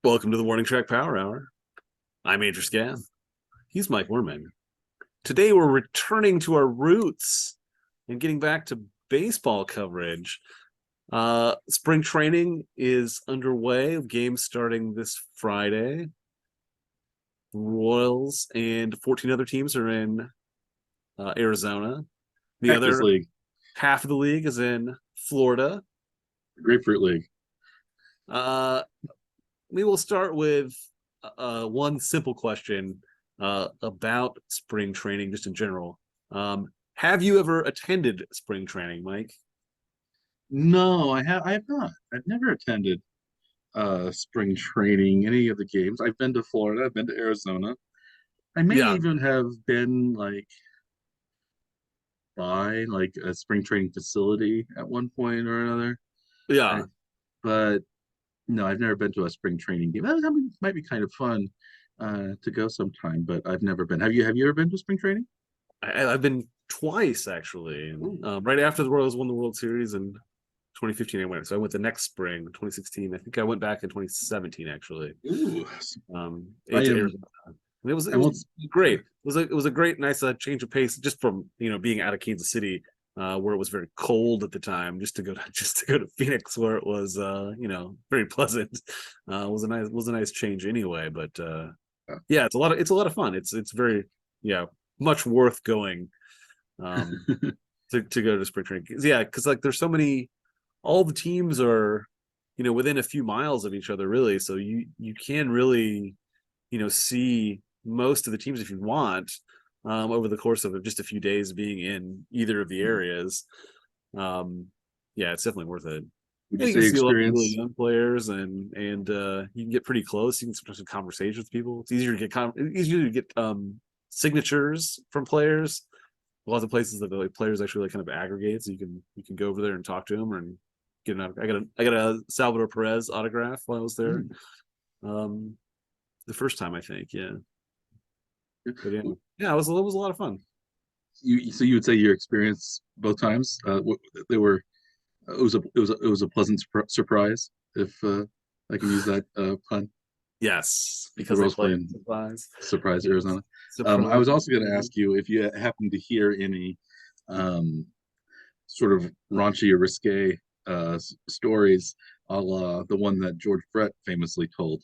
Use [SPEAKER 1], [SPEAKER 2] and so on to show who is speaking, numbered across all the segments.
[SPEAKER 1] Welcome to the Warning Track Power Hour. I'm Andrew Scath. He's Mike Werman. Today we're returning to our roots and getting back to baseball coverage. Spring training is underway. Games starting this Friday. Royals and 14 other teams are in Arizona. The
[SPEAKER 2] Cactus
[SPEAKER 1] other
[SPEAKER 2] League,
[SPEAKER 1] half of the league is in Florida.
[SPEAKER 2] Grapefruit League.
[SPEAKER 1] Uh, we will start with one simple question about spring training, just in general. Have you ever attended spring training, Mike?
[SPEAKER 2] No, I have not. I've never attended spring training, any of the games. I've been to Florida, I've been to Arizona. I may
[SPEAKER 1] Yeah,
[SPEAKER 2] even have been by like a spring training facility at one point or another. I,
[SPEAKER 1] yeah.
[SPEAKER 2] but no, I've never been to a spring training game. That might be kind of fun to go sometime, but I've never been. Have you ever been to spring training?
[SPEAKER 1] I've been twice actually.
[SPEAKER 2] Ooh,
[SPEAKER 1] Right after the Royals won the World Series in 2015, I went. So I went the next spring, 2016. I think I went back in 2017 actually.
[SPEAKER 2] ooh. I
[SPEAKER 1] To
[SPEAKER 2] am
[SPEAKER 1] Arizona. And it
[SPEAKER 2] I
[SPEAKER 1] was
[SPEAKER 2] won't
[SPEAKER 1] great. It was a great nice change of pace just from being out of Kansas City, where it was very cold at the time, just to go to Phoenix where it was very pleasant. Was a nice change anyway. But yeah, it's a lot of fun. It's very yeah much worth going um, to go to spring training. Yeah, because like there's so many. All the teams are within a few miles of each other really, so you can really see most of the teams if you want over the course of just a few days being in either of the areas. Um, yeah, it's definitely worth it.
[SPEAKER 2] would you
[SPEAKER 1] And you
[SPEAKER 2] say
[SPEAKER 1] can
[SPEAKER 2] your
[SPEAKER 1] see a lot of really
[SPEAKER 2] experience?
[SPEAKER 1] young players, and you can get pretty close. You can sometimes have conversations with people. It's easier to get signatures from players. A lot of places that the like, players actually like kind of aggregate, so you can go over there and talk to them and get an. I got a Salvador Perez autograph while I was there.
[SPEAKER 2] Hmm.
[SPEAKER 1] Um, the first time I think, yeah. But yeah, it was a lot of fun.
[SPEAKER 2] You would say your experience both times they were it was a pleasant surprise, if I can use that pun,
[SPEAKER 1] Yes,
[SPEAKER 2] with the
[SPEAKER 1] because they
[SPEAKER 2] Royals
[SPEAKER 1] played
[SPEAKER 2] playing
[SPEAKER 1] surprise.
[SPEAKER 2] surprise
[SPEAKER 1] Yes,
[SPEAKER 2] Arizona. I
[SPEAKER 1] surprise.
[SPEAKER 2] was also going to ask you if you happen to hear any um, sort of raunchy or risque stories, a la the one that George Brett famously told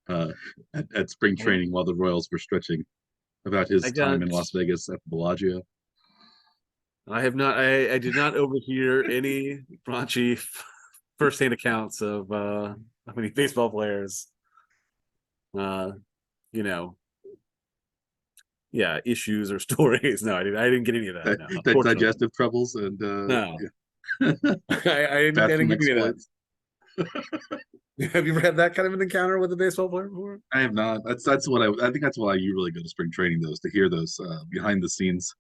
[SPEAKER 2] uh, at spring training while the Royals were stretching, about
[SPEAKER 1] I
[SPEAKER 2] his time
[SPEAKER 1] got.
[SPEAKER 2] in Las Vegas at Bellagio.
[SPEAKER 1] I have not. I did not overhear any raunchy firsthand accounts of any baseball players. Uh, you know, yeah, issues or stories. No, I didn't get any of that.
[SPEAKER 2] That,
[SPEAKER 1] No,
[SPEAKER 2] that
[SPEAKER 1] unfortunately,
[SPEAKER 2] digestive troubles and
[SPEAKER 1] no.
[SPEAKER 2] yeah.
[SPEAKER 1] I didn't
[SPEAKER 2] Bathroom
[SPEAKER 1] get any of that.
[SPEAKER 2] exploits.
[SPEAKER 1] Have you ever had that kind of an encounter with a baseball player before?
[SPEAKER 2] I have not. That's what I think that's why you really go to spring training, those to hear those behind the scenes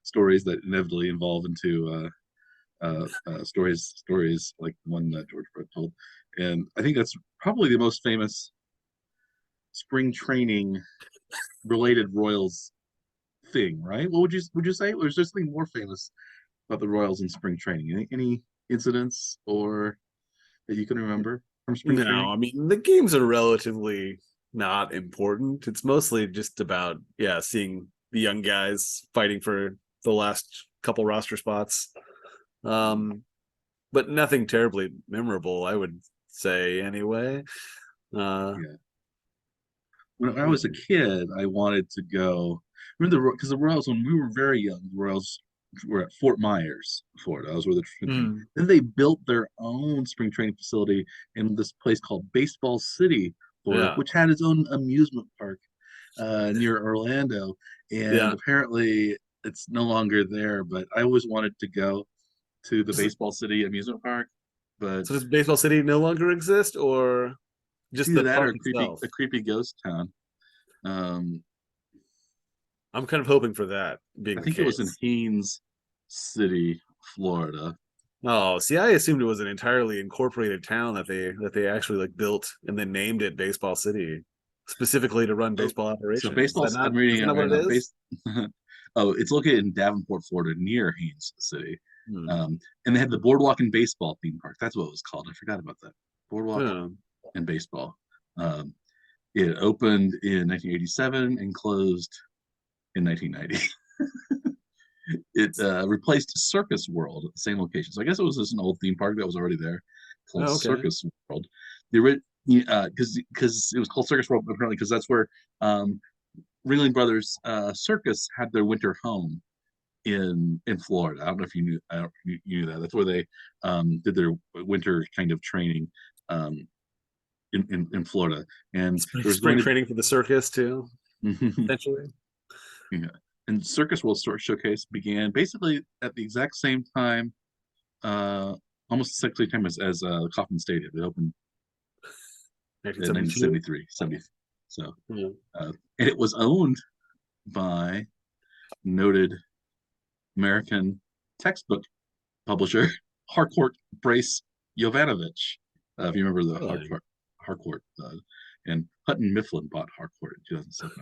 [SPEAKER 2] stories that inevitably involve into stories like the one that George Brett told. And I think that's probably the most famous spring training related Royals thing, right? What would you say? Or is there something more famous about the Royals in spring training? Any incidents or that you can remember from spring
[SPEAKER 1] No,
[SPEAKER 2] training?
[SPEAKER 1] I mean the games are relatively not important. It's mostly just about seeing the young guys fighting for the last couple roster spots. Um, but nothing terribly memorable, I would say anyway. Uh,
[SPEAKER 2] Yeah. When I
[SPEAKER 1] yeah.
[SPEAKER 2] was a kid, I wanted to go. Remember because the Royals, when we were very young, the Royals were at Fort Myers, Florida. That was where the spring training.
[SPEAKER 1] Mm,
[SPEAKER 2] Then they built their own spring training facility in this place called Baseball City, Florida,
[SPEAKER 1] yeah,
[SPEAKER 2] which had its own amusement park near Orlando. And
[SPEAKER 1] yeah.
[SPEAKER 2] apparently, it's no longer there. But I always wanted to go to the
[SPEAKER 1] So,
[SPEAKER 2] Baseball City amusement park. But
[SPEAKER 1] so does Baseball City no longer exist, or
[SPEAKER 2] it's
[SPEAKER 1] just
[SPEAKER 2] either
[SPEAKER 1] the
[SPEAKER 2] that
[SPEAKER 1] park
[SPEAKER 2] or
[SPEAKER 1] itself?
[SPEAKER 2] a creepy ghost town. Um,
[SPEAKER 1] I'm kind of hoping for that being
[SPEAKER 2] I
[SPEAKER 1] the
[SPEAKER 2] think it was in
[SPEAKER 1] case.
[SPEAKER 2] Haines City, Florida.
[SPEAKER 1] Oh, see, I assumed it was an entirely incorporated town that they actually like built and then named it Baseball City, specifically to run
[SPEAKER 2] Oh,
[SPEAKER 1] baseball
[SPEAKER 2] so
[SPEAKER 1] operations.
[SPEAKER 2] baseball. I'm
[SPEAKER 1] Is
[SPEAKER 2] reading
[SPEAKER 1] that
[SPEAKER 2] it
[SPEAKER 1] not
[SPEAKER 2] right
[SPEAKER 1] what
[SPEAKER 2] now.
[SPEAKER 1] it is?
[SPEAKER 2] Oh, it's located in Davenport, Florida, near Haines City.
[SPEAKER 1] Hmm.
[SPEAKER 2] And they had the Boardwalk and Baseball theme park. That's what it was called. I forgot about that. Boardwalk
[SPEAKER 1] Yeah.
[SPEAKER 2] and Baseball. Um, it opened in 1987 and closed in 1990. It replaced Circus World at the same location. So I guess it was just an old theme park that was already there called
[SPEAKER 1] Oh, okay.
[SPEAKER 2] Circus World. The because it was called Circus World apparently because that's where Ringling Brothers Circus had their winter home in Florida. I don't know if you knew. I don't, you knew that. That's where they did their winter kind of training um, in Florida. And there was
[SPEAKER 1] Spring
[SPEAKER 2] going
[SPEAKER 1] training for the circus too,
[SPEAKER 2] to
[SPEAKER 1] essentially.
[SPEAKER 2] yeah. And Circus World Showcase began basically at the exact same time, uh, almost the same time as Kauffman Stadium. It opened in
[SPEAKER 1] 1972.
[SPEAKER 2] 1973, 70. So,
[SPEAKER 1] Yeah.
[SPEAKER 2] and it was owned by noted American textbook publisher Harcourt Brace Jovanovich. If you remember the
[SPEAKER 1] Really?
[SPEAKER 2] Harcourt, and Hutton Mifflin bought Harcourt in 2007,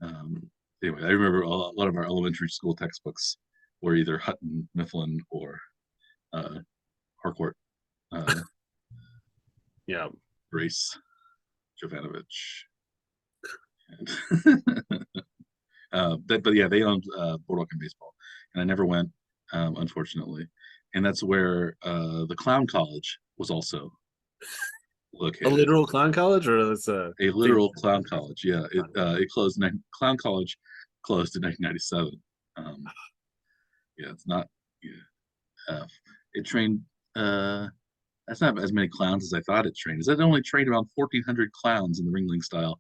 [SPEAKER 2] apparently. Anyway, I remember a lot of our elementary school textbooks were either Hutton Mifflin or Harcourt
[SPEAKER 1] Yeah.
[SPEAKER 2] Brace Jovanovich. But yeah, they owned Boardwalk and Baseball, and I never went, unfortunately. And that's where the Clown College was also
[SPEAKER 1] A
[SPEAKER 2] located.
[SPEAKER 1] literal clown college, or it's a
[SPEAKER 2] A
[SPEAKER 1] figure?
[SPEAKER 2] literal clown college. Yeah, it closed. Clown College closed in 1997. Yeah, it's not. Yeah, it trained. That's not as many clowns as I thought it trained. It only trained around 1,400 clowns in the Ringling style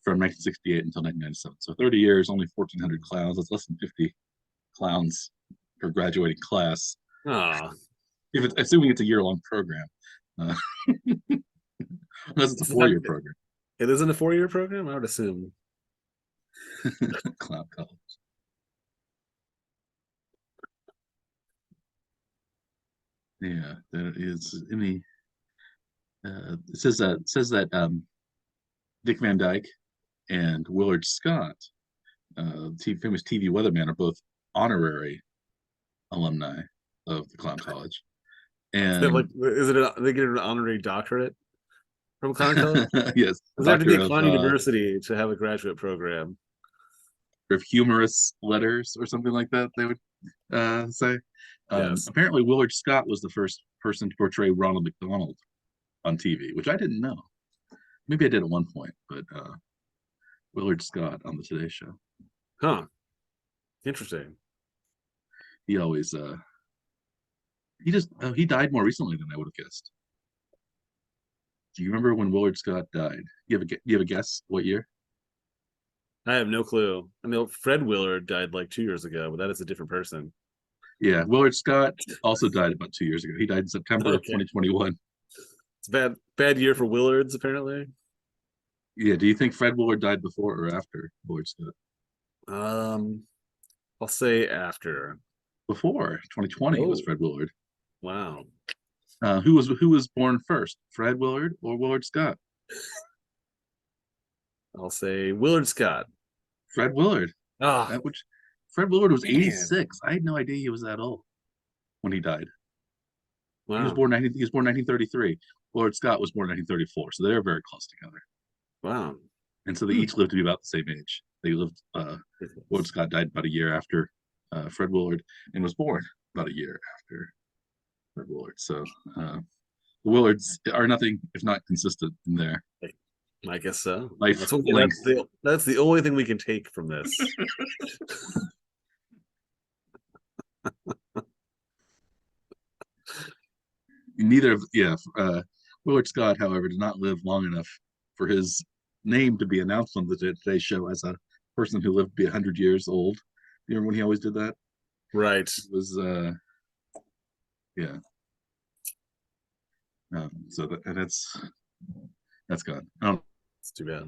[SPEAKER 2] from 1968 until 1997. So 30 years, only 1,400 clowns. That's less than 50 clowns per graduating class.
[SPEAKER 1] Ah,
[SPEAKER 2] If it's assuming it's a year-long program, uh, unless it's a
[SPEAKER 1] it's not.
[SPEAKER 2] four-year program.
[SPEAKER 1] It isn't a 4-year program, I would assume.
[SPEAKER 2] Clown college. Yeah, there is any. It says that Dick Van Dyke and Willard Scott, famous TV weatherman, are both honorary alumni of the Clown College.
[SPEAKER 1] So like,
[SPEAKER 2] And
[SPEAKER 1] is it? They get an honorary doctorate from clown college?
[SPEAKER 2] yes,
[SPEAKER 1] Does there have to be
[SPEAKER 2] Doctor
[SPEAKER 1] a clown university to have a graduate program?
[SPEAKER 2] of humorous letters or something like that. They would say.
[SPEAKER 1] Yes.
[SPEAKER 2] Apparently, Willard Scott was the first person to portray Ronald McDonald on TV, which I didn't know. Maybe I did at one point, but Willard Scott on the Today Show.
[SPEAKER 1] Huh. Interesting.
[SPEAKER 2] He always he died more recently than I would have guessed. Do you remember when Willard Scott died? You have a guess what year?
[SPEAKER 1] I have no clue. I mean, Fred Willard died like 2 years ago, but that is a different person.
[SPEAKER 2] Yeah, Willard Scott also died about 2 years ago. He died in September of
[SPEAKER 1] Okay.
[SPEAKER 2] 2021.
[SPEAKER 1] It's a bad year for Willards, apparently.
[SPEAKER 2] Yeah, do you think Fred Willard died before or after Willard Scott?
[SPEAKER 1] Um, I'll say after.
[SPEAKER 2] Before 2020 was
[SPEAKER 1] Oh,
[SPEAKER 2] Fred Willard.
[SPEAKER 1] wow.
[SPEAKER 2] Who was born first, Fred Willard or Willard Scott?
[SPEAKER 1] I'll say Willard Scott.
[SPEAKER 2] Fred Willard.
[SPEAKER 1] Ah,
[SPEAKER 2] That which Fred Willard was
[SPEAKER 1] man.
[SPEAKER 2] 86. I had no idea he was that old when he died.
[SPEAKER 1] Wow.
[SPEAKER 2] He was born 1933. Willard Scott was born 1934, so they're very close together.
[SPEAKER 1] Wow.
[SPEAKER 2] And so they
[SPEAKER 1] Hmm.
[SPEAKER 2] each lived to be about the same age. They lived. Willard Scott died about a year after Fred Willard, and was born about a year after Fred Willard. So the Willards are nothing if not consistent in their
[SPEAKER 1] I guess so.
[SPEAKER 2] life length.
[SPEAKER 1] That's the only thing we can take from this.
[SPEAKER 2] Neither of Willard Scott, however, did not live long enough for his name to be announced on the Today Show as a person who lived to be 100 years old. You remember when he always did that?
[SPEAKER 1] Right.
[SPEAKER 2] It was yeah. So that's gone.
[SPEAKER 1] It's too bad.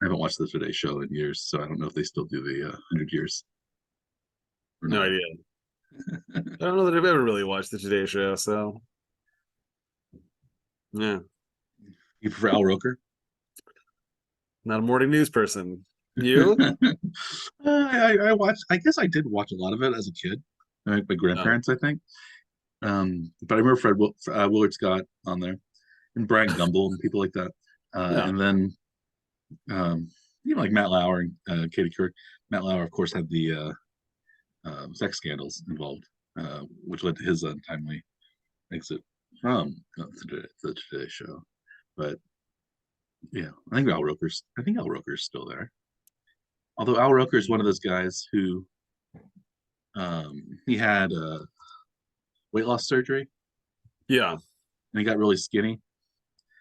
[SPEAKER 2] I haven't watched the Today Show in years, so I don't know if they still do the 100 years or
[SPEAKER 1] No
[SPEAKER 2] not.
[SPEAKER 1] idea. I don't know that I've ever really watched the Today Show, so yeah.
[SPEAKER 2] You prefer Al Roker?
[SPEAKER 1] Not a morning news person. You?
[SPEAKER 2] I watched. I guess I did watch a lot of it as a kid. My
[SPEAKER 1] Oh,
[SPEAKER 2] grandparents, I think. But I remember Willard Scott on there, and Brian Gumble and people like that.
[SPEAKER 1] Yeah.
[SPEAKER 2] And then like Matt Lauer and Katie Couric. Matt Lauer, of course, had the sex scandals involved, which led to his untimely exit from the Today Show. But yeah, I think Al Roker's still there. Although Al Roker is one of those guys who he had weight loss surgery
[SPEAKER 1] Yeah.
[SPEAKER 2] and he got really skinny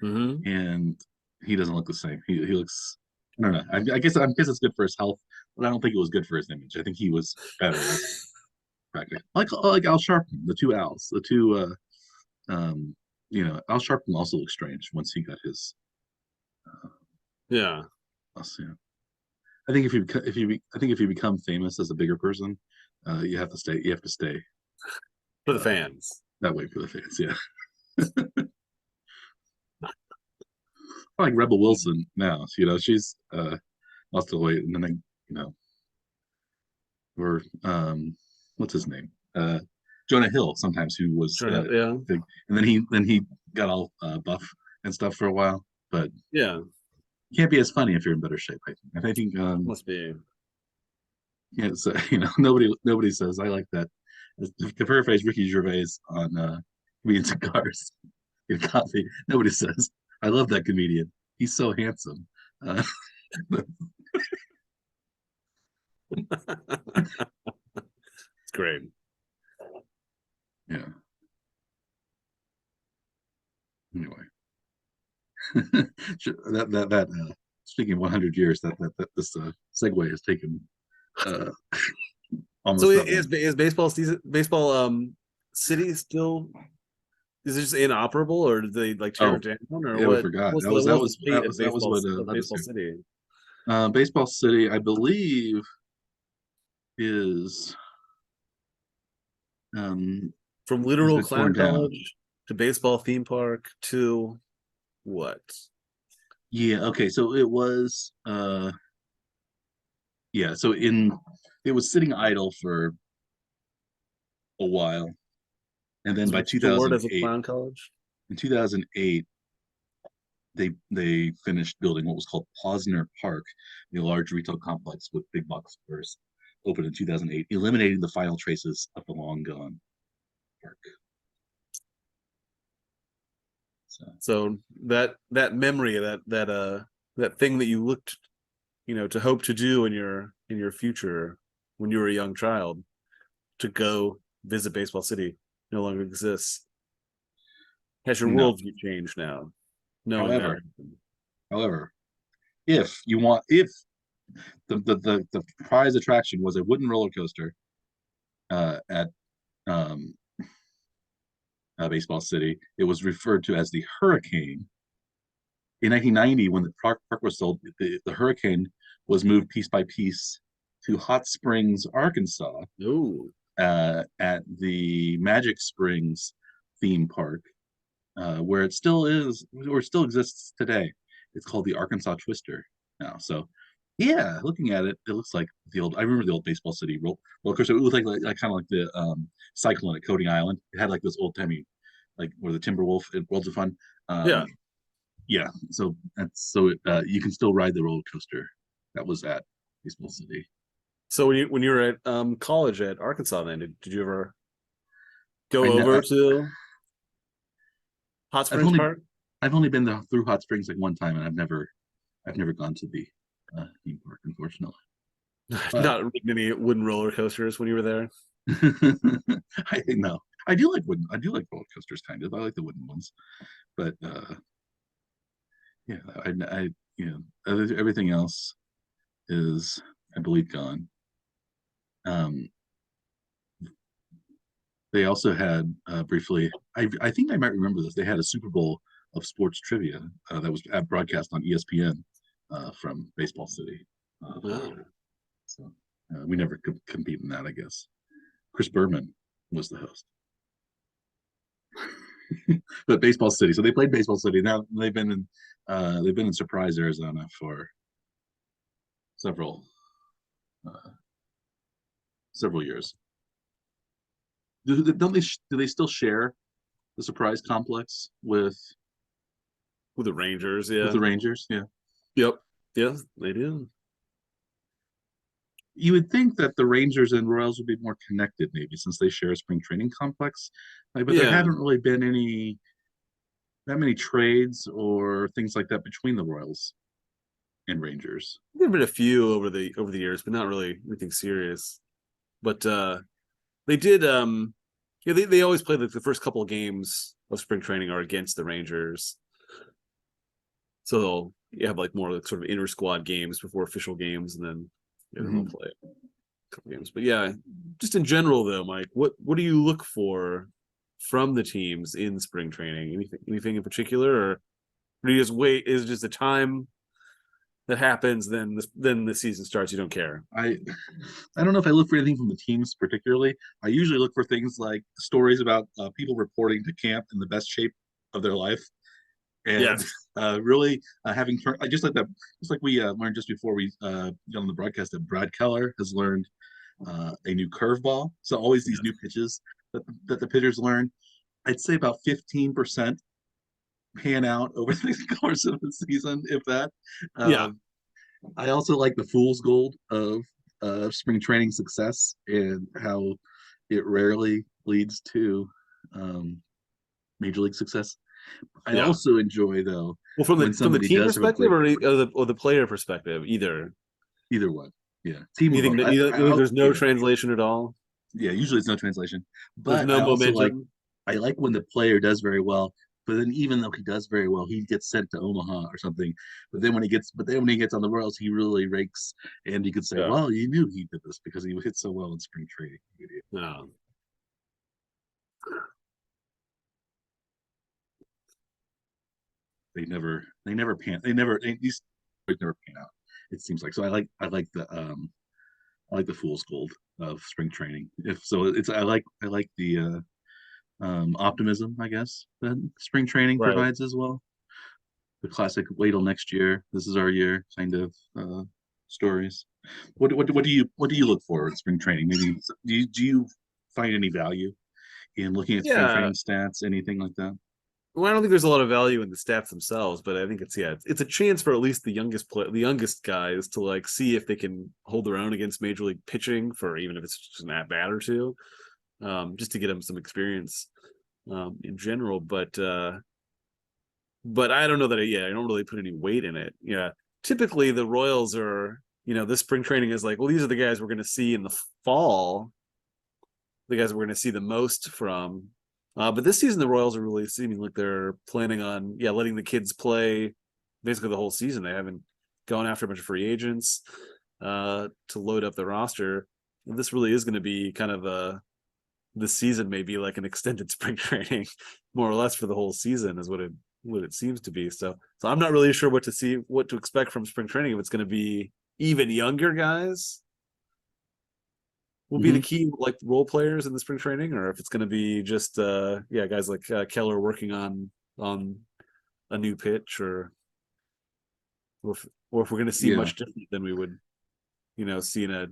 [SPEAKER 1] Hmm.
[SPEAKER 2] and he doesn't look the same. He looks, I don't know. I guess it's good for his health, but I don't think it was good for his image. I think he was better as practically like Al Sharpton, the twoAls, the two Al Sharpton also looks strange once he got his
[SPEAKER 1] Yeah.
[SPEAKER 2] yeah. I think if you become famous as a bigger person, you have to stay. You have to stay
[SPEAKER 1] For the fans.
[SPEAKER 2] that way for the fans. Yeah, like Rebel Wilson now. She's lost the weight, and then or what's his name? Jonah Hill. Sometimes who was
[SPEAKER 1] Sure. Yeah.
[SPEAKER 2] big, and then he got all buff and stuff for a while. But
[SPEAKER 1] Yeah.
[SPEAKER 2] you can't be as funny if you're in better shape. I think. And I think
[SPEAKER 1] Must be.
[SPEAKER 2] yeah, so nobody says I like that. To paraphrase Ricky Gervais on Comedians and Cars in Coffee, nobody says I love that comedian. He's so handsome. Uh,
[SPEAKER 1] It's great.
[SPEAKER 2] yeah. Anyway, speaking of 100 years, that this segue has taken uh,
[SPEAKER 1] So
[SPEAKER 2] almost that long.
[SPEAKER 1] is baseball season, baseball city still, is it just inoperable, or do they like tear
[SPEAKER 2] Oh,
[SPEAKER 1] it down, or
[SPEAKER 2] yeah, we
[SPEAKER 1] what?
[SPEAKER 2] forgot.
[SPEAKER 1] What's the fate
[SPEAKER 2] That was what
[SPEAKER 1] of
[SPEAKER 2] led us
[SPEAKER 1] baseball
[SPEAKER 2] here.
[SPEAKER 1] city?
[SPEAKER 2] Baseball City, I believe, is
[SPEAKER 1] From
[SPEAKER 2] has
[SPEAKER 1] literal
[SPEAKER 2] been
[SPEAKER 1] clown
[SPEAKER 2] torn down.
[SPEAKER 1] college to baseball theme park to what?
[SPEAKER 2] Yeah, okay. So it was yeah, so in it was sitting idle for a while. And then
[SPEAKER 1] Is
[SPEAKER 2] by
[SPEAKER 1] it restored as a
[SPEAKER 2] 2008,
[SPEAKER 1] clown college?
[SPEAKER 2] in 2008, they finished building what was called Posner Park, a large retail complex with big box stores, opened in 2008, eliminating the final traces of the long gone park. So
[SPEAKER 1] So that memory, that thing that you looked, to hope to do in your future when you were a young child, to go visit Baseball City, no longer exists. Has your
[SPEAKER 2] no.
[SPEAKER 1] worldview changed now, knowing that?
[SPEAKER 2] However, however, if the prize attraction was a wooden roller coaster at um, Baseball City, it was referred to as the Hurricane. In 1990, when the park was sold, the Hurricane was moved piece by piece to Hot Springs, Arkansas,
[SPEAKER 1] No.
[SPEAKER 2] at the Magic Springs theme park, where it still is, or still exists today. It's called the Arkansas Twister now. So, yeah, looking at it, it looks like the old. I remember the old Baseball City roller coaster. It looked like kind of like the Cyclone at Coney Island. It had like this old timey, like where the Timberwolf in Worlds of Fun.
[SPEAKER 1] Yeah.
[SPEAKER 2] Yeah, so you can still ride the roller coaster that was at Baseball City.
[SPEAKER 1] So when you were at college at Arkansas, then did you ever
[SPEAKER 2] I
[SPEAKER 1] go
[SPEAKER 2] know
[SPEAKER 1] over to Hot
[SPEAKER 2] I've
[SPEAKER 1] Springs
[SPEAKER 2] only
[SPEAKER 1] Park?
[SPEAKER 2] I've only been through Hot Springs like one time, and I've never gone to the theme park, unfortunately. But
[SPEAKER 1] Not ridden any wooden roller coasters when you were there.
[SPEAKER 2] I know I do like roller coasters kind of. I like the wooden ones, but yeah, I everything else is I believe gone. Um, they also had briefly. I think I might remember this. They had a Super Bowl of sports trivia that was broadcast on ESPN from Baseball City.
[SPEAKER 1] Oh.
[SPEAKER 2] So we never could compete in that, I guess. Chris Berman was the host. But Baseball City. So they played Baseball City. Now they've been in Surprise, Arizona for several uh, several years. don't they do they still share the Surprise Complex
[SPEAKER 1] With the Rangers,
[SPEAKER 2] with
[SPEAKER 1] yeah.
[SPEAKER 2] the Rangers? Yeah.
[SPEAKER 1] Yep. Yeah, they do.
[SPEAKER 2] You would think that the Rangers and Royals would be more connected, maybe since they share a spring training complex. But there
[SPEAKER 1] Yeah.
[SPEAKER 2] haven't really been any that many trades or things like that between the Royals and Rangers.
[SPEAKER 1] There've been a few over the years, but not really anything serious. But they did yeah, they always play the first couple of games of spring training are against the Rangers. So they'll you have like more like sort of inter squad games before official games, and then they'll
[SPEAKER 2] Mhm.
[SPEAKER 1] play a couple games. But yeah, just in general though, Mike, what do you look for from the teams in spring training? Anything in particular, or do you just wait? Is it just the time that happens, then the season starts? You don't care.
[SPEAKER 2] I I don't know if I look for anything from the teams particularly. I usually look for things like stories about people reporting to camp in the best shape of their life, and
[SPEAKER 1] Yes.
[SPEAKER 2] really having turned just like that, just like we learned just before we got on the broadcast that Brad Keller has learned a new curveball. So always these new pitches that the pitchers learn. I'd say about 15% pan out over the course of the season, if that.
[SPEAKER 1] Yeah.
[SPEAKER 2] Um, I also like the fool's gold of spring training success and how it rarely leads to um, major league success. I
[SPEAKER 1] Yeah.
[SPEAKER 2] also enjoy though
[SPEAKER 1] Well,
[SPEAKER 2] when
[SPEAKER 1] from the
[SPEAKER 2] somebody
[SPEAKER 1] team
[SPEAKER 2] does have a
[SPEAKER 1] perspective, or
[SPEAKER 2] breakthrough.
[SPEAKER 1] the player perspective, either.
[SPEAKER 2] Either one, yeah, team
[SPEAKER 1] You
[SPEAKER 2] would
[SPEAKER 1] think
[SPEAKER 2] both.
[SPEAKER 1] that you think there's no
[SPEAKER 2] Yeah,
[SPEAKER 1] translation at all?
[SPEAKER 2] yeah. Usually it's no translation,
[SPEAKER 1] There's
[SPEAKER 2] but
[SPEAKER 1] no momentum.
[SPEAKER 2] I like when the player does very well. But then even though he does very well, he gets sent to Omaha or something. But then when he gets on the Royals, he really rakes. And you could say,
[SPEAKER 1] Yeah.
[SPEAKER 2] well, you knew he did this because he hit so well in spring training.
[SPEAKER 1] No.
[SPEAKER 2] These never pan out. It seems like so. I like the fool's gold of spring training. If so, it's I like the optimism, I guess, that spring training
[SPEAKER 1] Right.
[SPEAKER 2] provides as well. The classic wait till next year, this is our year kind of stories. What do you look for in spring training? Maybe do you find any value in looking at spring
[SPEAKER 1] Yeah.
[SPEAKER 2] training stats, anything like that?
[SPEAKER 1] Well, I don't think there's a lot of value in the stats themselves, but I think it's yeah, it's a chance for at least the youngest guys to like see if they can hold their own against major league pitching for even if it's just an at bat or two, just to get them some experience in general. But I don't know that yeah, I don't really put any weight in it. Yeah, typically the Royals are this spring training is like, well, these are the guys we're going to see in the fall, the guys we're going to see the most from. But this season, the Royals are really seeming like they're planning on, yeah, letting the kids play basically the whole season. They haven't gone after a bunch of free agents to load up the roster. And this really is going to be kind of this season may be like an extended spring training, more or less for the whole season, is what it seems to be. So I'm not really sure what to expect from spring training. If it's going to be even younger guys will be the
[SPEAKER 2] Mm-hmm.
[SPEAKER 1] key like role players in the spring training, or if it's going to be just yeah, guys like Keller working on a new pitch, or if we're going to see
[SPEAKER 2] Yeah.
[SPEAKER 1] much different than we would see in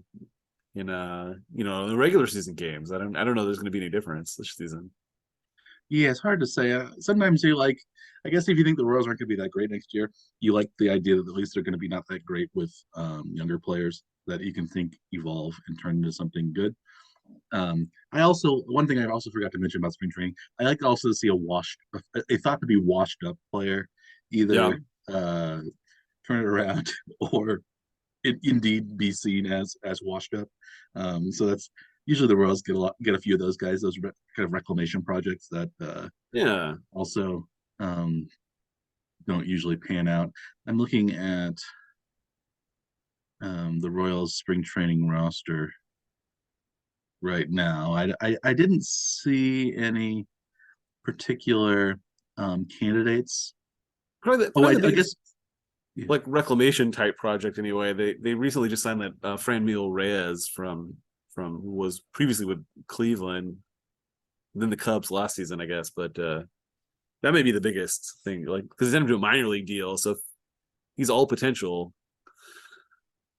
[SPEAKER 1] the regular season games. I don't know there's going to be any difference this season.
[SPEAKER 2] Yeah, it's hard to say. Sometimes you like, I guess if you think the Royals aren't going to be that great next year, you like the idea that at least they're going to be not that great with younger players that you can think evolve and turn into something good. I also one thing I also forgot to mention about spring training, I like to also see a thought to be washed up player,
[SPEAKER 1] Yeah.
[SPEAKER 2] either turn it around or indeed be seen as washed up. So that's usually the Royals get a few of those guys, those kind of reclamation projects that
[SPEAKER 1] Yeah.
[SPEAKER 2] also um, don't usually pan out. I'm looking at the Royals spring training roster right now. I didn't see any particular candidates. Oh,
[SPEAKER 1] Probably the
[SPEAKER 2] I
[SPEAKER 1] biggest
[SPEAKER 2] guess yeah.
[SPEAKER 1] like reclamation type project anyway. They recently just signed that Franmil Reyes from who was previously with Cleveland, then the Cubs last season, I guess. But that may be the biggest thing, like because he's entered into a minor league deal, so he's all potential,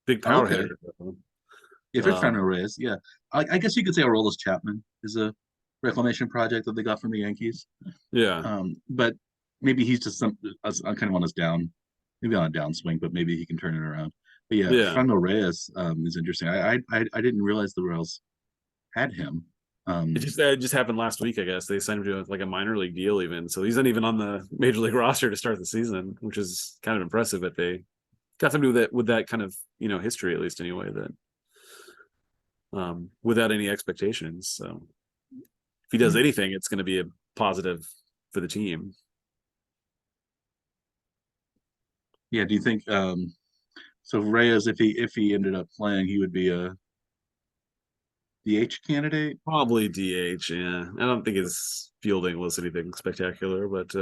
[SPEAKER 1] big power
[SPEAKER 2] Okay.
[SPEAKER 1] hitter.
[SPEAKER 2] If it's
[SPEAKER 1] Um,
[SPEAKER 2] Fernando Reyes, yeah, I guess you could say Aroldis Chapman is a reclamation project that they got from the Yankees.
[SPEAKER 1] Yeah.
[SPEAKER 2] But maybe he's just kind of on his down, maybe on a downswing, but maybe he can turn it around. But yeah,
[SPEAKER 1] Yeah.
[SPEAKER 2] Fernando Reyes is interesting. I didn't realize the Royals had him.
[SPEAKER 1] It just happened last week, I guess. They signed him to like a minor league deal even. So he's not even on the major league roster to start the season, which is kind of impressive that they got somebody with that kind of, history, at least anyway, that without any expectations. So if he does anything, it's going to be a positive for the team.
[SPEAKER 2] Yeah, do you think so Reyes, if he ended up playing, he would be a DH candidate?
[SPEAKER 1] Probably DH. Yeah, I don't think his fielding was anything spectacular, but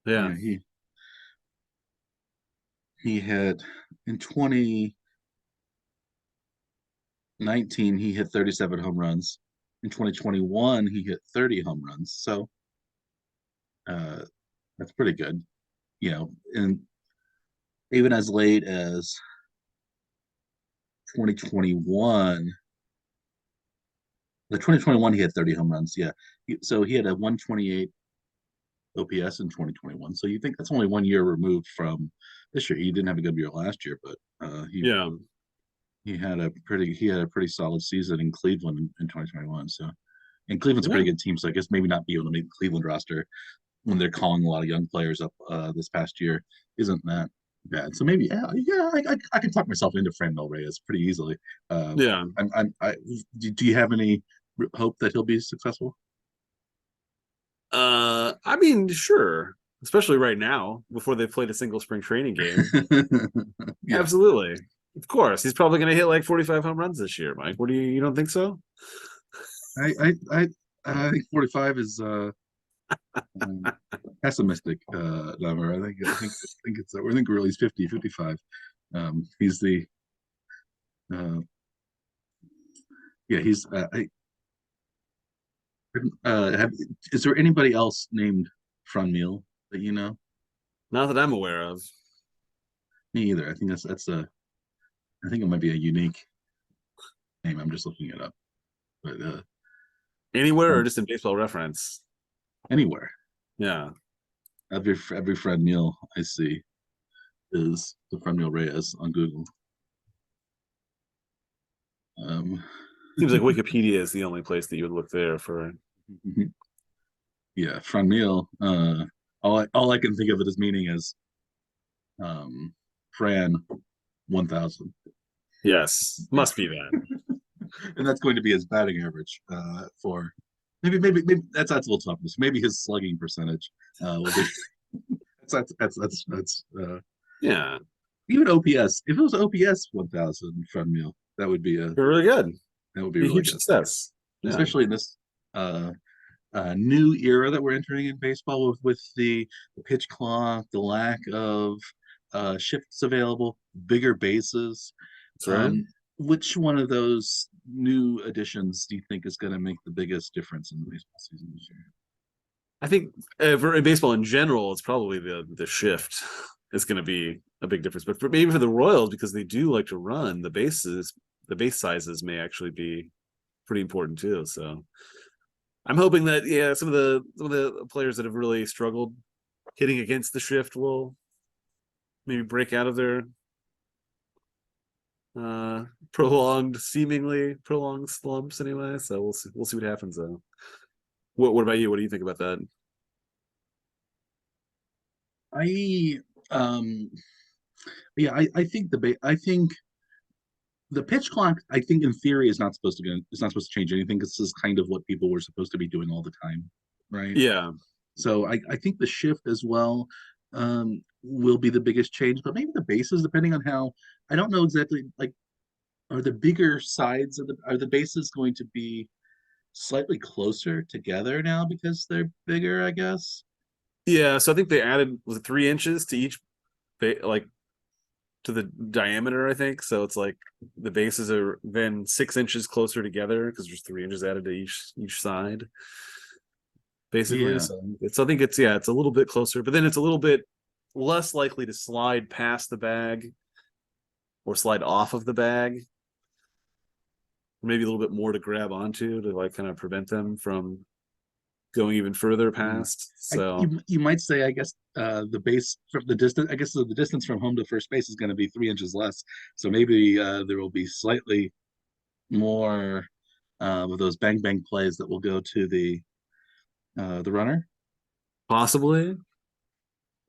[SPEAKER 1] yeah,
[SPEAKER 2] Yeah, he had in 2019 he hit 37 home runs. In 2021 he hit 30 home runs. So uh that's pretty good. And even as late as 2021, the 2021 he had 30 home runs. Yeah. So he had a 128 OPS in 2021. So you think that's only 1 year removed from this year. He didn't have a good year last year, but
[SPEAKER 1] yeah,
[SPEAKER 2] he had a pretty solid season in Cleveland in 2021. So, and Cleveland's a
[SPEAKER 1] yeah.
[SPEAKER 2] pretty good team. So I guess maybe not be able to make the Cleveland roster when they're calling a lot of young players up this past year isn't that bad. So maybe I can talk myself into Fran Reyes pretty easily.
[SPEAKER 1] Yeah.
[SPEAKER 2] Do you have any hope that he'll be successful?
[SPEAKER 1] I mean, sure. Especially right now, before they played a single spring training game.
[SPEAKER 2] Yeah,
[SPEAKER 1] Absolutely. Of course. He's probably gonna hit like 45 home runs this year, Mike. What do you don't think so?
[SPEAKER 2] I I I, I think 45 is um, pessimistic number. I think really he's 50, 55. He's the uh, yeah he's is there anybody else named Franmil that you know?
[SPEAKER 1] Not that I'm aware of.
[SPEAKER 2] Me either. I think that's a I think it might be a unique name. I'm just looking it up, but
[SPEAKER 1] Anywhere or
[SPEAKER 2] from
[SPEAKER 1] just in baseball reference?
[SPEAKER 2] anywhere,
[SPEAKER 1] Yeah.
[SPEAKER 2] every Franmil I see is the Franmil Reyes on Google. Um,
[SPEAKER 1] Seems like Wikipedia is the only place that you would look there for.
[SPEAKER 2] yeah, Franmil. All I can think of it as meaning is Fran 1000.
[SPEAKER 1] Yes. Must be that.
[SPEAKER 2] And that's going to be his batting average for maybe that's a little tough. Maybe his slugging percentage will be that's
[SPEAKER 1] Yeah.
[SPEAKER 2] even OPS. If it was OPS 1000 from Meal,
[SPEAKER 1] They're really good.
[SPEAKER 2] that would be
[SPEAKER 1] A
[SPEAKER 2] really
[SPEAKER 1] huge
[SPEAKER 2] good,
[SPEAKER 1] success. Yeah.
[SPEAKER 2] especially in this uh, new era that we're entering in baseball with the pitch clock, the lack of shifts available, bigger bases.
[SPEAKER 1] That's right.
[SPEAKER 2] Which one of those new additions do you think is going to make the biggest difference in the baseball season this year?
[SPEAKER 1] I think for baseball in general, it's probably the shift is going to be a big difference. But maybe for the Royals, because they do like to run, the base sizes may actually be pretty important too. So I'm hoping that some of the players that have really struggled hitting against the shift will maybe break out of their seemingly prolonged slumps anyway. So we'll see what happens though. What about you? What do you think about that?
[SPEAKER 2] I um yeah, I think the pitch clock, I think in theory is not supposed to change anything because this is kind of what people were supposed to be doing all the time, right?
[SPEAKER 1] Yeah.
[SPEAKER 2] So I think the shift as well will be the biggest change, but maybe the bases, depending on how I don't know exactly like are the bigger sides of the bases going to be slightly closer together now because they're bigger, I guess.
[SPEAKER 1] Yeah, so I think they added was it 3 inches to each like to the diameter, I think. So it's like the bases are then 6 inches closer together because there's 3 inches added to each side, basically.
[SPEAKER 2] Yeah.
[SPEAKER 1] So I think it's a little bit closer, but then it's a little bit less likely to slide past the bag or slide off of the bag. maybe a little bit more to grab onto to like kind of prevent them from going even further
[SPEAKER 2] Yeah.
[SPEAKER 1] past. So
[SPEAKER 2] You might say, I guess, the base from the distance. I guess the distance from home to first base is going to be 3 inches less. So maybe there will be slightly more of those bang bang plays that will go to the runner.
[SPEAKER 1] possibly.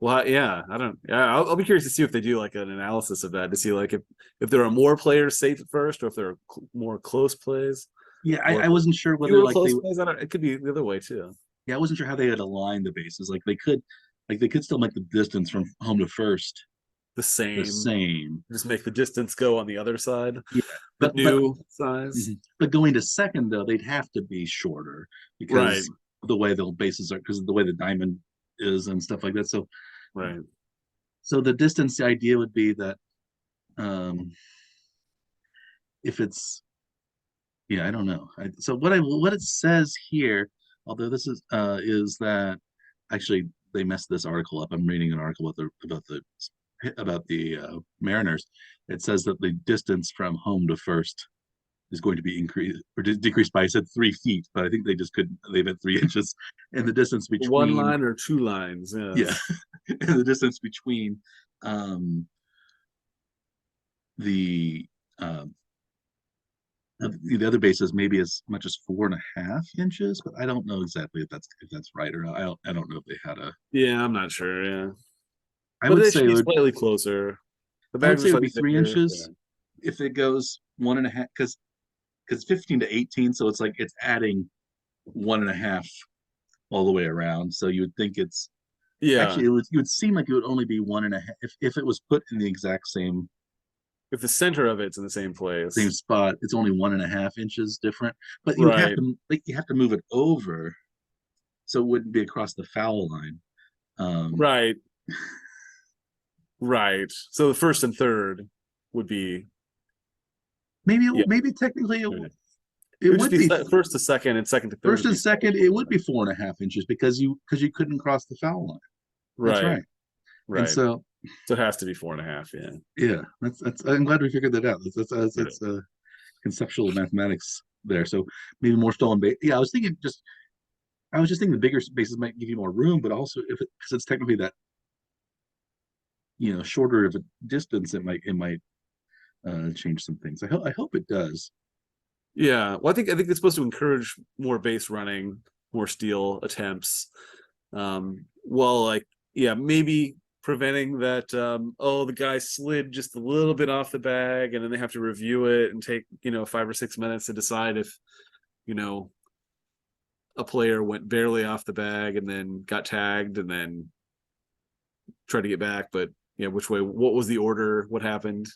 [SPEAKER 1] Well, yeah, I don't. Yeah, I'll be curious to see if they do like an analysis of that to see like if there are more players safe at first, or if there are more close plays,
[SPEAKER 2] Yeah,
[SPEAKER 1] or
[SPEAKER 2] I wasn't sure whether
[SPEAKER 1] fewer
[SPEAKER 2] like they.
[SPEAKER 1] close plays. I don't. It could be the other way too.
[SPEAKER 2] Yeah, I wasn't sure how they had aligned the bases. Like they could still make the distance from home to first
[SPEAKER 1] The
[SPEAKER 2] the
[SPEAKER 1] same.
[SPEAKER 2] same.
[SPEAKER 1] Just make the distance go on the other side,
[SPEAKER 2] Yeah,
[SPEAKER 1] the
[SPEAKER 2] but
[SPEAKER 1] new size.
[SPEAKER 2] mhm. But going to second though, they'd have to be shorter
[SPEAKER 1] Right.
[SPEAKER 2] because the way the bases are, because of the way the diamond is and stuff like that.
[SPEAKER 1] Right.
[SPEAKER 2] So the distance idea would be that um if it's yeah, I don't know. So what it says here, although this is that actually they messed this article up. I'm reading an article about the Mariners. It says that the distance from home to first is going to be increased or decreased by, I said 3 feet, but I think they just couldn't. They've had 3 inches, and the distance
[SPEAKER 1] One
[SPEAKER 2] between
[SPEAKER 1] line or two lines.
[SPEAKER 2] yeah,
[SPEAKER 1] Yes.
[SPEAKER 2] and the distance between um the um the other bases maybe as much as 4.5 inches, but I don't know exactly if that's right or not. I don't know if they had a.
[SPEAKER 1] Yeah, I'm not sure. Yeah,
[SPEAKER 2] I
[SPEAKER 1] but
[SPEAKER 2] would
[SPEAKER 1] they
[SPEAKER 2] say
[SPEAKER 1] should
[SPEAKER 2] it
[SPEAKER 1] be
[SPEAKER 2] would.
[SPEAKER 1] slightly closer. The
[SPEAKER 2] I would
[SPEAKER 1] bags are
[SPEAKER 2] say it would be
[SPEAKER 1] slightly
[SPEAKER 2] three
[SPEAKER 1] thicker. Yeah.
[SPEAKER 2] inches if it goes 1.5, because 15 to 18, so it's like it's adding 1.5 all the way around. So you would think it's
[SPEAKER 1] Yeah.
[SPEAKER 2] actually you would seem like it would only be 1.5 if it was put in the exact
[SPEAKER 1] If the center of it's in the same
[SPEAKER 2] same
[SPEAKER 1] place.
[SPEAKER 2] spot. It's only 1.5 inches different, but you would have
[SPEAKER 1] Right.
[SPEAKER 2] to like you have to move it over so it wouldn't be across the foul line. Um,
[SPEAKER 1] Right. Right. So the first and third would be,
[SPEAKER 2] maybe
[SPEAKER 1] yeah.
[SPEAKER 2] maybe technically
[SPEAKER 1] It
[SPEAKER 2] it
[SPEAKER 1] would just
[SPEAKER 2] would
[SPEAKER 1] be
[SPEAKER 2] be
[SPEAKER 1] first to second, and second to third
[SPEAKER 2] first
[SPEAKER 1] would
[SPEAKER 2] and
[SPEAKER 1] be slightly
[SPEAKER 2] second. It would
[SPEAKER 1] shorter.
[SPEAKER 2] be 4.5 inches because you couldn't cross the foul line. That's
[SPEAKER 1] Right.
[SPEAKER 2] right. And
[SPEAKER 1] Right.
[SPEAKER 2] so
[SPEAKER 1] So it has to be 4.5. Yeah.
[SPEAKER 2] yeah, that's. I'm glad we figured that out.
[SPEAKER 1] Right.
[SPEAKER 2] That's conceptual mathematics there. So maybe more stolen base. Yeah, I was just thinking the bigger spaces might give you more room, but also if because it's technically that shorter of a distance, it might change some things. I hope it does.
[SPEAKER 1] Yeah. Well, I think it's supposed to encourage more base running, more steal attempts. Well, like, yeah, maybe preventing that. Oh, the guy slid just a little bit off the bag, and then they have to review it and take 5 or 6 minutes to decide if you know a player went barely off the bag and then got tagged and then tried to get back, but yeah, which way? What was the order? What happened?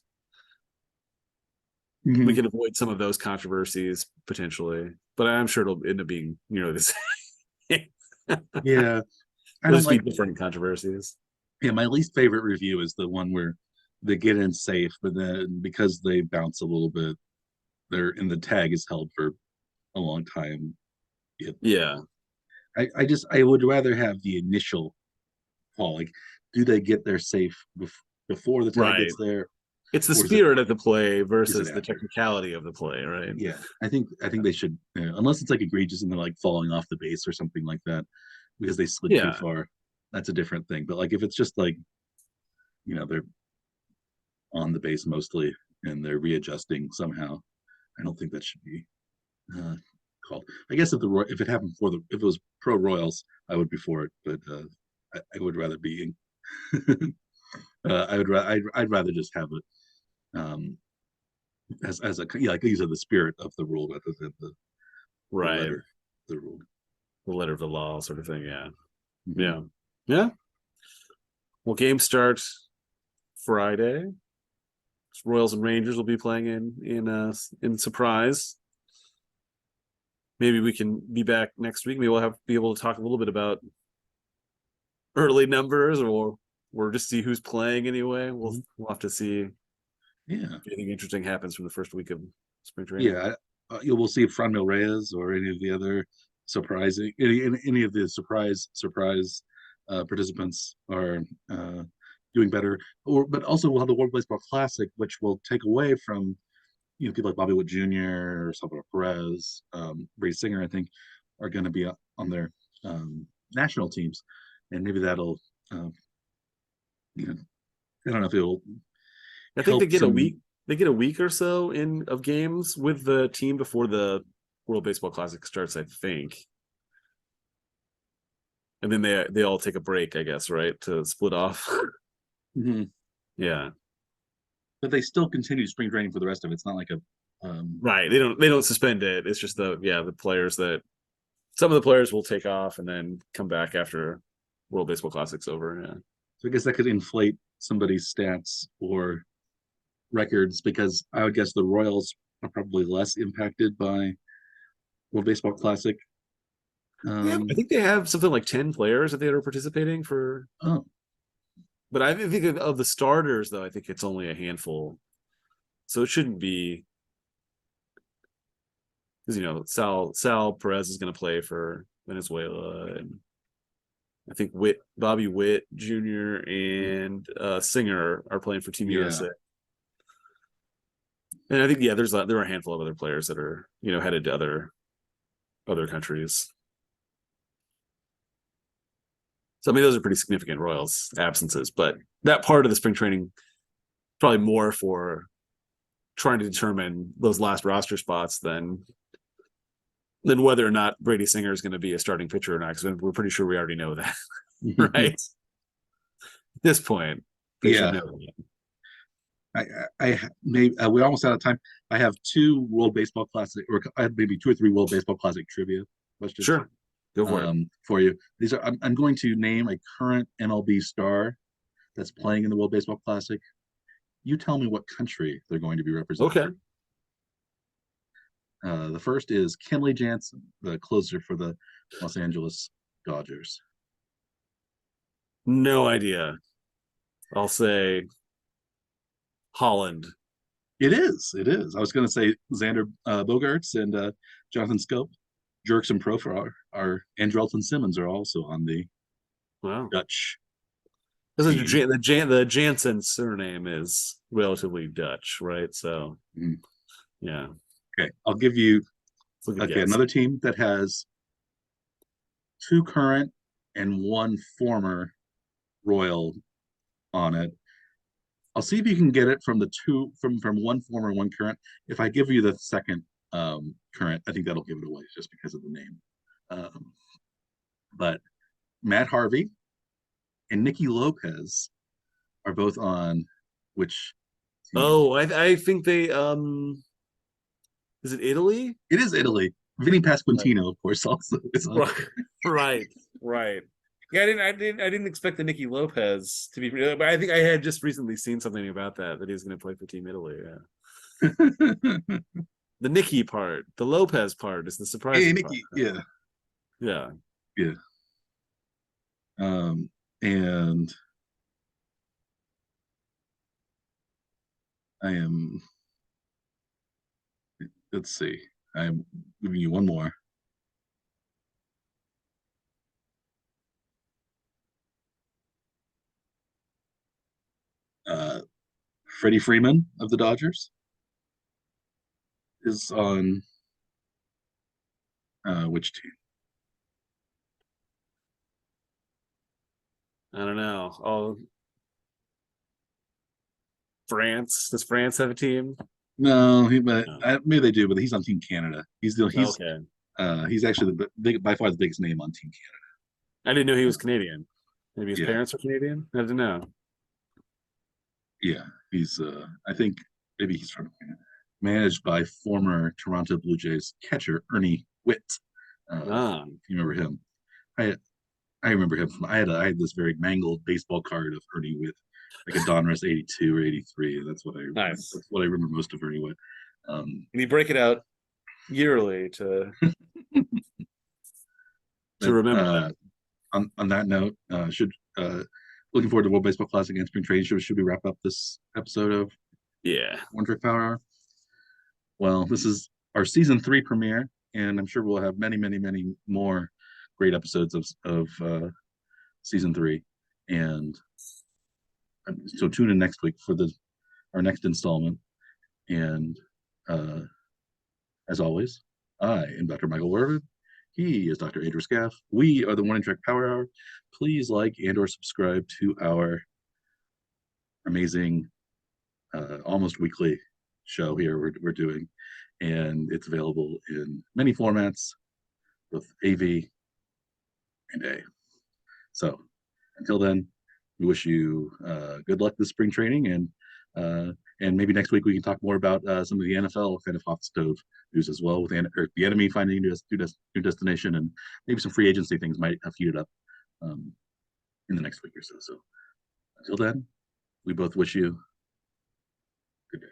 [SPEAKER 1] We
[SPEAKER 2] Mhm.
[SPEAKER 1] can avoid some of those controversies potentially, but I'm sure it'll end up being this.
[SPEAKER 2] Yeah, I
[SPEAKER 1] It'll
[SPEAKER 2] don't
[SPEAKER 1] just be
[SPEAKER 2] like.
[SPEAKER 1] different controversies.
[SPEAKER 2] Yeah, my least favorite review is the one where they get in safe, but then because they bounce a little bit, they're and the tag is held for a long time. It,
[SPEAKER 1] Yeah.
[SPEAKER 2] I would rather have the initial call. Like, do they get there safe before the tag
[SPEAKER 1] Right.
[SPEAKER 2] gets there,
[SPEAKER 1] It's the
[SPEAKER 2] or is it
[SPEAKER 1] spirit of the play
[SPEAKER 2] is it
[SPEAKER 1] versus the
[SPEAKER 2] after?
[SPEAKER 1] technicality of the play, right?
[SPEAKER 2] Yeah, I think they should, unless it's like egregious and they're like falling off the base or something like that because they slid too
[SPEAKER 1] Yeah.
[SPEAKER 2] far. That's a different thing. But like if it's just like they're on the base mostly and they're readjusting somehow, I don't think that should be uh, called. I guess if it happened if it was pro Royals, I would be for it. But I would rather be. I'd rather just have it as a yeah, like these are the spirit of the rule rather than the
[SPEAKER 1] Right.
[SPEAKER 2] letter of the rule.
[SPEAKER 1] The letter of the law sort of thing. Yeah.
[SPEAKER 2] Mhm.
[SPEAKER 1] Yeah. Yeah. Well, game starts Friday. Royals and Rangers will be playing in surprise. Maybe we can be back next week. Maybe we'll be able to talk a little bit about early numbers, or just see who's playing anyway.
[SPEAKER 2] Mhm.
[SPEAKER 1] We'll have to see if
[SPEAKER 2] Yeah,
[SPEAKER 1] anything interesting happens from the first week of spring training.
[SPEAKER 2] yeah. You will see if Franmil Reyes or any of the other surprising any of the surprise participants are doing better, but also we'll have the World Baseball Classic, which will take away from people like Bobby Witt Jr. or Salvador Perez, Brady Singer, I think, are going to be on their national teams, and maybe that'll, you know, I don't know if it'll
[SPEAKER 1] I think they
[SPEAKER 2] help
[SPEAKER 1] get a
[SPEAKER 2] some.
[SPEAKER 1] week. They get a week or so in of games with the team before the World Baseball Classic starts, I think. And then they all take a break, I guess, right, to split off.
[SPEAKER 2] Mhm.
[SPEAKER 1] Yeah,
[SPEAKER 2] But they still continue spring training for the rest of it. It's not like a
[SPEAKER 1] right. They don't suspend it. It's just the players that some of the players will take off and then come back after World Baseball Classic's over. Yeah.
[SPEAKER 2] so I guess that could inflate somebody's stats or records, because I would guess the Royals are probably less impacted by World Baseball Classic.
[SPEAKER 1] Yeah, I
[SPEAKER 2] Um,
[SPEAKER 1] think they have something like 10 players that they are participating for.
[SPEAKER 2] oh,
[SPEAKER 1] But I think of the starters, though, I think it's only a handful. So it shouldn't be because Sal Perez is going to play for Venezuela, and I think Bobby Witt Jr. and Singer are playing for Team
[SPEAKER 2] yeah.
[SPEAKER 1] USA. And I think there are a handful of other players that are headed to other countries. So I mean, those are pretty significant Royals absences, but that part of the spring training probably more for trying to determine those last roster spots than whether or not Brady Singer is going to be a starting pitcher or not. Because we're pretty sure we already know that, right? At this point, they should
[SPEAKER 2] Yeah.
[SPEAKER 1] know that.
[SPEAKER 2] I maybe we're almost out of time. I have two World Baseball Classic, or I have maybe two or three World Baseball Classic trivia questions
[SPEAKER 1] Sure, go for it.
[SPEAKER 2] for you. These are I'm going to name a current MLB star that's playing in the World Baseball Classic. You tell me what country they're going to be representing.
[SPEAKER 1] Okay,
[SPEAKER 2] The first is Kenley Jansen, the closer for the Los Angeles Dodgers.
[SPEAKER 1] no idea. I'll say Holland.
[SPEAKER 2] It is. It is. I was going to say Xander Bogarts and Jonathan Scope. Jerks and Pro for our Andrelton Simmons are also on the
[SPEAKER 1] Wow.
[SPEAKER 2] Dutch
[SPEAKER 1] Because
[SPEAKER 2] team.
[SPEAKER 1] the Jansen surname is relatively Dutch, right? So,
[SPEAKER 2] Mhm.
[SPEAKER 1] yeah,
[SPEAKER 2] Okay, I'll give you
[SPEAKER 1] it's a good guess.
[SPEAKER 2] another team that has two current and one former Royal on it. I'll see if you can get it from the two from one former and one current. If I give you the second current, I think that'll give it away just because of the name. Um, but Matt Harvey and Nicky Lopez are both on which team?
[SPEAKER 1] Oh, I think they is it Italy?
[SPEAKER 2] It is Italy. Vinny Pasquantino, of course, also is on.
[SPEAKER 1] Right, right, right. Yeah, I didn't expect the Nicky Lopez to be, but I think I had just recently seen something about that he's going to play for Team Italy. Yeah, the Nicky part, the Lopez part is the
[SPEAKER 2] Hey,
[SPEAKER 1] surprising part.
[SPEAKER 2] Nicky, yeah,
[SPEAKER 1] Yeah,
[SPEAKER 2] yeah. And I am. Let's see. I am giving you one more. Uh, Freddie Freeman of the Dodgers is on which team?
[SPEAKER 1] I don't know. Oh, France. Does France have a team?
[SPEAKER 2] No, but
[SPEAKER 1] No.
[SPEAKER 2] maybe they do, but he's on Team Canada.
[SPEAKER 1] Okay,
[SPEAKER 2] He's actually by far the biggest name on Team
[SPEAKER 1] I didn't know he was Canadian. Maybe his
[SPEAKER 2] Canada.
[SPEAKER 1] parents are Canadian. I don't know.
[SPEAKER 2] Yeah, he's I think maybe he's from Canada. Managed by former Toronto Blue Jays catcher Ernie Witt.
[SPEAKER 1] Ah,
[SPEAKER 2] If you remember him, I I remember him from I had this very mangled baseball card of Ernie Witt, like a Donruss 82 or 83. And
[SPEAKER 1] nice.
[SPEAKER 2] that's what I remember most of Ernie Witt.
[SPEAKER 1] And you break it out yearly to
[SPEAKER 2] but
[SPEAKER 1] remember that.
[SPEAKER 2] on that note, should looking forward to World Baseball Classic and Spring Training. Should we wrap up this episode of
[SPEAKER 1] Yeah.
[SPEAKER 2] One Trick Power Hour? Well, this is our season 3 premiere, and I'm sure we'll have many, many, many more great episodes of season 3. And so tune in next week for our next installment. And As always, I am Dr. Michael Wervin. He is Dr. Andrew Scaff. We are the Morning Trek Power Hour. Please like and or subscribe to our amazing, almost weekly show here we're doing. And it's available in many formats with AV and A. So until then, we wish you good luck this spring training, and maybe next week we can talk more about some of the NFL kind of hot stove news as well, with the enemy finding new destination, and maybe some free agency things might have heated up in the next week or so. So until then, we both wish you good day.